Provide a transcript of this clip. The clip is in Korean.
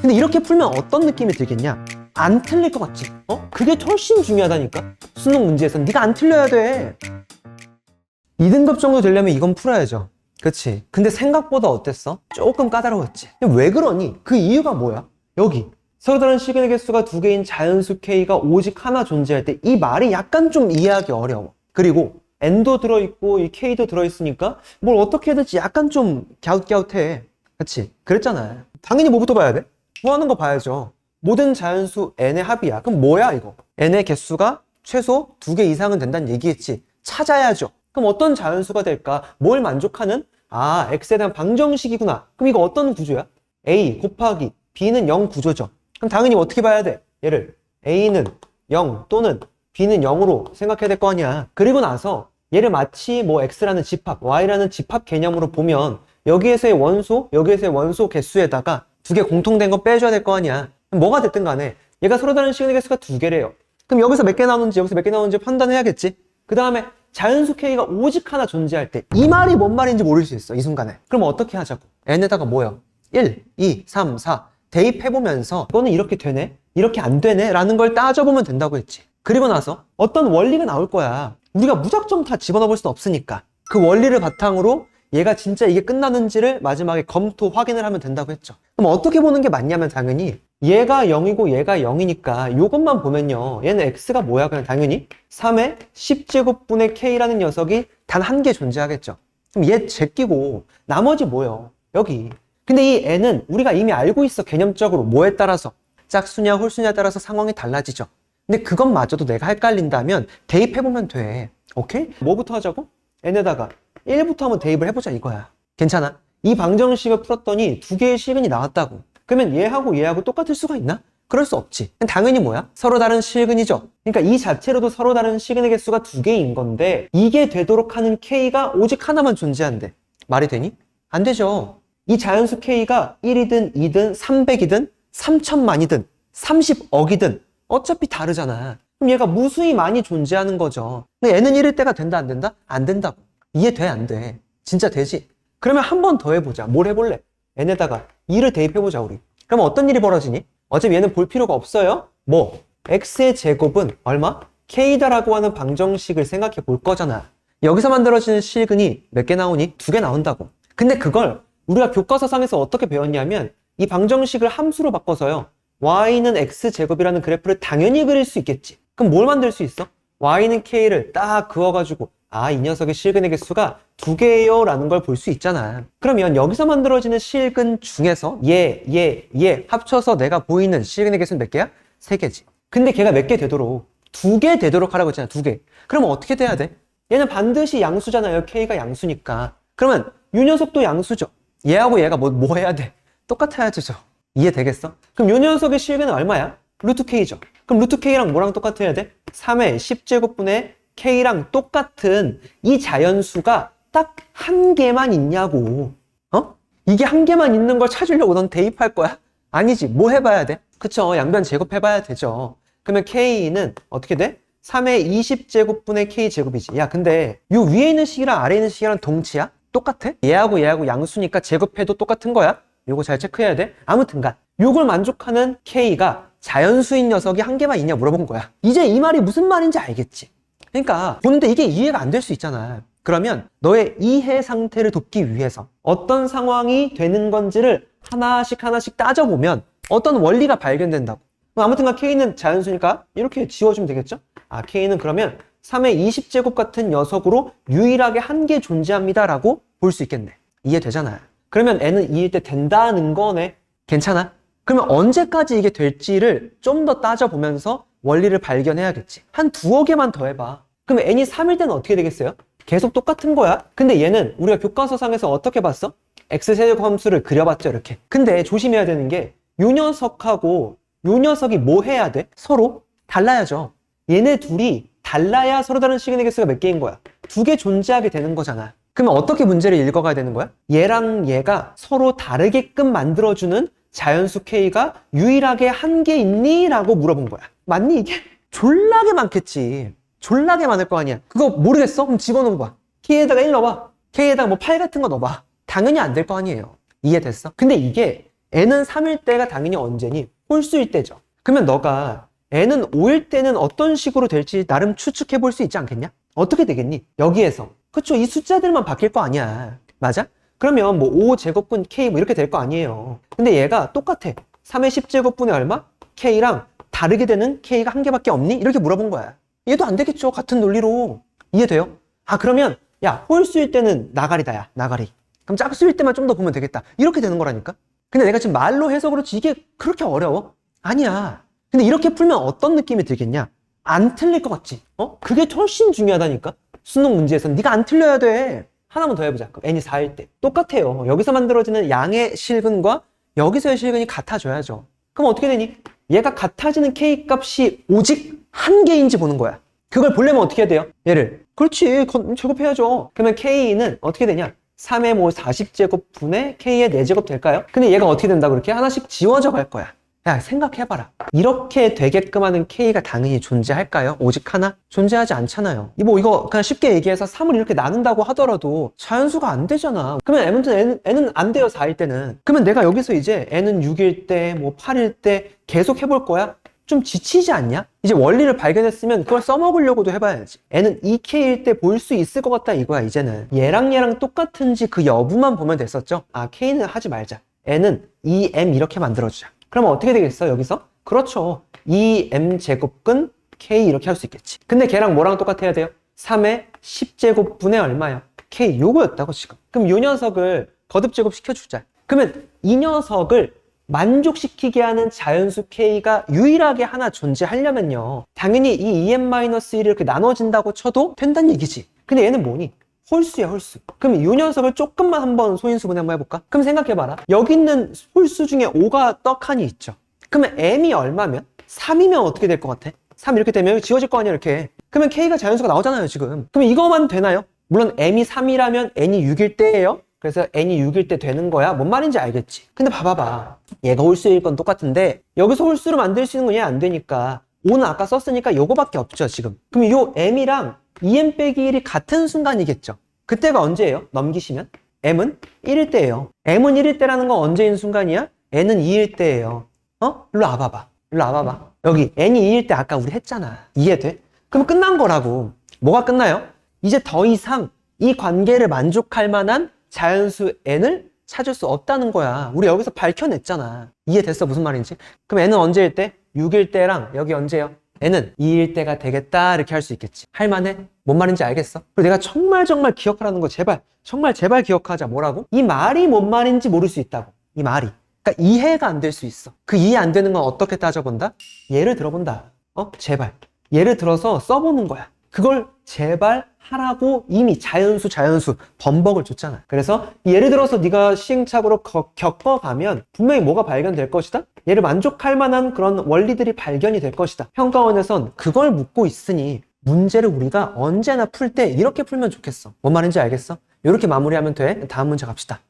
근데 이렇게 풀면 어떤 느낌이 들겠냐? 안 틀릴 것 같지? 그게 훨씬 중요하다니까? 수능 문제에서는 네가 안 틀려야 돼. 2등급 정도 되려면 이건 풀어야죠. 그치? 근데 생각보다 어땠어? 조금 까다로웠지. 왜 그러니? 그 이유가 뭐야? 여기 서로 다른 시그널 개수가 두 개인 자연수 K가 오직 하나 존재할 때 이 말이 약간 좀 이해하기 어려워. 그리고 N도 들어있고 이 K도 들어있으니까 뭘 어떻게 해야 될지 약간 좀 갸웃갸웃해. 그치? 그랬잖아. 당연히 뭐부터 봐야 돼? 구하는 거 봐야죠. 모든 자연수 N의 합이야. 그럼 뭐야 이거? N의 개수가 최소 2개 이상은 된다는 얘기겠지. 찾아야죠. 그럼 어떤 자연수가 될까? 뭘 만족하는? X에 대한 방정식이구나. 그럼 이거 어떤 구조야? A 곱하기 B는 0 구조죠. 그럼 당연히 어떻게 봐야 돼? 얘를 A는 0 또는 B는 0으로 생각해야 될 거 아니야. 그리고 나서 얘를 마치 뭐 X라는 집합, Y라는 집합 개념으로 보면 여기에서의 원소, 여기에서의 원소 개수에다가 2개 공통된 거 빼줘야 될 거 아니야. 그럼 뭐가 됐든 간에 얘가 서로 다른 시그널 개수가 2개래요. 그럼 여기서 몇 개 나오는지 여기서 몇 개 나오는지 판단해야겠지. 그 다음에 자연수 K가 오직 하나 존재할 때 이 말이 뭔 말인지 모를 수 있어, 이 순간에. 그럼 어떻게 하자고? N에다가 뭐요? 1, 2, 3, 4 대입해보면서 이거는 이렇게 되네? 이렇게 안 되네? 라는 걸 따져보면 된다고 했지. 그리고 나서 어떤 원리가 나올 거야. 우리가 무작정 다 집어넣을 수는 없으니까 그 원리를 바탕으로 얘가 진짜 이게 끝나는지를 마지막에 검토, 확인을 하면 된다고 했죠. 그럼 어떻게 보는 게 맞냐면 당연히 얘가 0이고 얘가 0이니까 이것만 보면요. 얘는 X가 뭐야? 그냥 당연히 3의 10제곱분의 K라는 녀석이 단 한 개 존재하겠죠. 그럼 얘 제끼고 나머지 뭐요? 여기. 근데 이 N은 우리가 이미 알고 있어. 개념적으로 뭐에 따라서 짝수냐 홀수냐에 따라서 상황이 달라지죠. 근데 그것마저도 내가 헷갈린다면 대입해보면 돼. 오케이? 뭐부터 하자고? N에다가 1부터 한번 대입을 해보자 이거야. 괜찮아? 이 방정식을 풀었더니 2개의 실근이 나왔다고. 그러면 얘하고 얘하고 똑같을 수가 있나? 그럴 수 없지. 당연히 뭐야? 서로 다른 실근이죠. 그러니까 이 자체로도 서로 다른 실근의 개수가 2개인 건데 이게 되도록 하는 K가 오직 하나만 존재한대. 말이 되니? 안 되죠. 이 자연수 K가 1이든 2든 300이든 3천만이든 30억이든 어차피 다르잖아. 그럼 얘가 무수히 많이 존재하는 거죠. 근데 얘는 1일 때가 된다 안 된다? 안 된다고. 이해돼 안 돼? 진짜 되지? 그러면 한 번 더 해보자. 뭘 해볼래? N에다가 2를 대입해보자 우리. 그러면 어떤 일이 벌어지니? 어차피 얘는 볼 필요가 없어요. 뭐? X의 제곱은 얼마? K다라고 하는 방정식을 생각해 볼 거잖아. 여기서 만들어지는 실근이 몇 개 나오니? 2개 나온다고. 근데 그걸 우리가 교과서상에서 어떻게 배웠냐면 이 방정식을 함수로 바꿔서요. Y는 X제곱이라는 그래프를 당연히 그릴 수 있겠지. 그럼 뭘 만들 수 있어? Y는 K를 딱 그어가지고 이 녀석의 실근의 개수가 2개예요 라는 걸 볼 수 있잖아. 그러면 여기서 만들어지는 실근 중에서 얘 합쳐서 내가 보이는 실근의 개수는 몇 개야? 3개지. 근데 걔가 몇 개 되도록 2개 되도록 하라고 했잖아. 2개. 그러면 어떻게 돼야 돼? 얘는 반드시 양수잖아요. K가 양수니까. 그러면 이 녀석도 양수죠. 얘하고 얘가 뭐 해야 돼? 똑같아야 되죠. 이해되겠어? 그럼 이 녀석의 실근은 얼마야? 루트 K죠. 그럼 루트 K랑 뭐랑 똑같아야 돼? 3의 10제곱분의 K랑 똑같은 이 자연수가 딱 한 개만 있냐고. 이게 한 개만 있는 걸 찾으려고 넌 대입할 거야? 아니지. 뭐 해봐야 돼? 그쵸. 양변 제곱해봐야 되죠. 그러면 K는 어떻게 돼? 3의 20제곱분의 K제곱이지. 야, 근데 요 위에 있는 식이랑 아래에 있는 식이랑 동치야? 똑같아? 얘하고 얘하고 양수니까 제곱해도 똑같은 거야? 요거 잘 체크해야 돼. 아무튼간 요걸 만족하는 K가 자연수인 녀석이 한 개만 있냐 물어본 거야. 이제 이 말이 무슨 말인지 알겠지? 그러니까 보는데 이게 이해가 안 될 수 있잖아. 그러면 너의 이해 상태를 돕기 위해서 어떤 상황이 되는 건지를 하나씩 따져보면 어떤 원리가 발견된다고. 아무튼간 K는 자연수니까 이렇게 지워주면 되겠죠? K는 그러면 3의 20제곱 같은 녀석으로 유일하게 한 개 존재합니다 라고 볼 수 있겠네. 이해되잖아. 그러면 N은 2일 때 된다는 거네. 괜찮아? 그러면 언제까지 이게 될지를 좀 더 따져보면서 원리를 발견해야겠지. 한 2개만 더 해봐. 그럼 N이 3일 때는 어떻게 되겠어요? 계속 똑같은 거야. 근데 얘는 우리가 교과서상에서 어떻게 봤어? X세제곱 함수를 그려봤죠, 이렇게. 근데 조심해야 되는 게 요 녀석하고 요 녀석이 뭐 해야 돼? 서로 달라야죠. 얘네 둘이 달라야 서로 다른 시그널 개수가 몇 개인 거야? 2개 존재하게 되는 거잖아. 그러면 어떻게 문제를 읽어가야 되는 거야? 얘랑 얘가 서로 다르게끔 만들어주는 자연수 K가 유일하게 한 개 있니? 라고 물어본 거야. 맞니 이게? 졸라게 많겠지. 졸라게 많을 거 아니야. 그거 모르겠어? 그럼 집어넣어봐. K에다가 1 넣어봐. K에다가 뭐 8 같은 거 넣어봐. 당연히 안 될 거 아니에요. 이해됐어? 근데 이게 n은 3일 때가 당연히 언제니? 홀수일 때죠. 그러면 너가 n은 5일 때는 어떤 식으로 될지 나름 추측해 볼 수 있지 않겠냐? 어떻게 되겠니? 여기에서. 그쵸? 이 숫자들만 바뀔 거 아니야. 맞아? 그러면 뭐 5제곱분 k 뭐 이렇게 될 거 아니에요. 근데 얘가 똑같아. 3의 10제곱분의 얼마? k랑 다르게 되는 k가 한 개밖에 없니? 이렇게 물어본 거야. 얘도 안 되겠죠. 같은 논리로. 이해돼요? 아, 그러면 야, 홀수일 때는 나가리다, 야, 나가리. 그럼 짝수일 때만 좀 더 보면 되겠다. 이렇게 되는 거라니까? 근데 내가 지금 말로 해서 그렇지 이게 그렇게 어려워? 아니야. 근데 이렇게 풀면 어떤 느낌이 들겠냐? 안 틀릴 것 같지? 그게 훨씬 중요하다니까? 수능 문제에서는 네가 안 틀려야 돼. 하나만 더 해보자. 그럼 n이 4일 때. 똑같아요. 여기서 만들어지는 양의 실근과 여기서의 실근이 같아져야죠. 그럼 어떻게 되니? 얘가 같아지는 k 값이 오직 한 개인지 보는 거야. 그걸 보려면 어떻게 해야 돼요? 얘를. 그렇지. 제곱해야죠. 그러면 k는 어떻게 되냐? 3의 뭐 40제곱분의 k의 4제곱 될까요? 근데 얘가 어떻게 된다고 이렇게 하나씩 지워져 갈 거야. 야, 생각해봐라. 이렇게 되게끔 하는 k가 당연히 존재할까요? 오직 하나? 존재하지 않잖아요. 이거 그냥 쉽게 얘기해서 3을 이렇게 나눈다고 하더라도 자연수가 안 되잖아. 그러면 아무튼 n은 안 돼요, 4일 때는. 그러면 내가 여기서 이제 n은 6일 때, 뭐 8일 때 계속 해볼 거야? 좀 지치지 않냐? 이제 원리를 발견했으면 그걸 써먹으려고도 해봐야지. n은 2k일 때 볼 수 있을 것 같다 이거야, 이제는. 얘랑 똑같은지 그 여부만 보면 됐었죠? 아, k는 하지 말자. n은 2m 이렇게 만들어주자. 그러면 어떻게 되겠어, 여기서? 그렇죠. 2m제곱근 k 이렇게 할 수 있겠지. 근데 걔랑 뭐랑 똑같아야 돼요? 3의 10제곱분의 얼마야? k 요거였다고 지금. 그럼 요 녀석을 거듭제곱 시켜주자. 그러면 이 녀석을 만족시키게 하는 자연수 k가 유일하게 하나 존재하려면요, 당연히 이 2m-1이 이렇게 나눠진다고 쳐도 된다는 얘기지. 근데 얘는 뭐니? 홀수야, 홀수. 그럼 이 녀석을 조금만 한번 소인수분해 한번 해볼까? 그럼 생각해봐라. 여기 있는 홀수 중에 5가 떡하니 있죠. 그러면 m이 얼마면? 3이면 어떻게 될 것 같아? 3 이렇게 되면 지워질 거 아니야, 이렇게. 그러면 k가 자연수가 나오잖아요, 지금. 그럼 이거만 되나요? 물론 m이 3이라면 n이 6일 때예요. 그래서 n이 6일 때 되는 거야. 뭔 말인지 알겠지? 근데 봐봐봐. 얘가 홀수일 건 똑같은데 여기서 홀수로 만들 수 있는 건 얘 안 되니까 5는 아까 썼으니까 요거밖에 없죠, 지금. 그럼 요 m이랑 2m 빼기 1이 같은 순간이겠죠. 그때가 언제예요? 넘기시면? m은 1일 때예요. m은 1일 때라는 건 언제인 순간이야? n은 2일 때예요. 일로 와봐봐. 일로 와봐봐. 여기 n이 2일 때 아까 우리 했잖아. 이해돼? 그럼 끝난 거라고. 뭐가 끝나요? 이제 더 이상 이 관계를 만족할 만한 자연수 n을 찾을 수 없다는 거야. 우리 여기서 밝혀냈잖아. 이해됐어? 무슨 말인지? 그럼 n은 언제일 때? 6일 때랑 여기 언제요? n은 2일 때가 되겠다 이렇게 할 수 있겠지. 할만해? 뭔 말인지 알겠어? 그리고 내가 정말 기억하라는 거 제발 기억하자. 뭐라고? 이 말이 뭔 말인지 모를 수 있다고. 이 말이. 그러니까 이해가 안 될 수 있어. 그 이해 안 되는 건 어떻게 따져본다? 예를 들어본다. 제발. 예를 들어서 써보는 거야. 그걸 제발 하라고 이미 자연수 범벅을 줬잖아. 그래서 예를 들어서 네가 시행착오로 겪어가면 분명히 뭐가 발견될 것이다? 얘를 만족할 만한 그런 원리들이 발견이 될 것이다. 평가원에선 그걸 묻고 있으니 문제를 우리가 언제나 풀 때 이렇게 풀면 좋겠어. 뭔 말인지 알겠어? 이렇게 마무리하면 돼. 다음 문제 갑시다.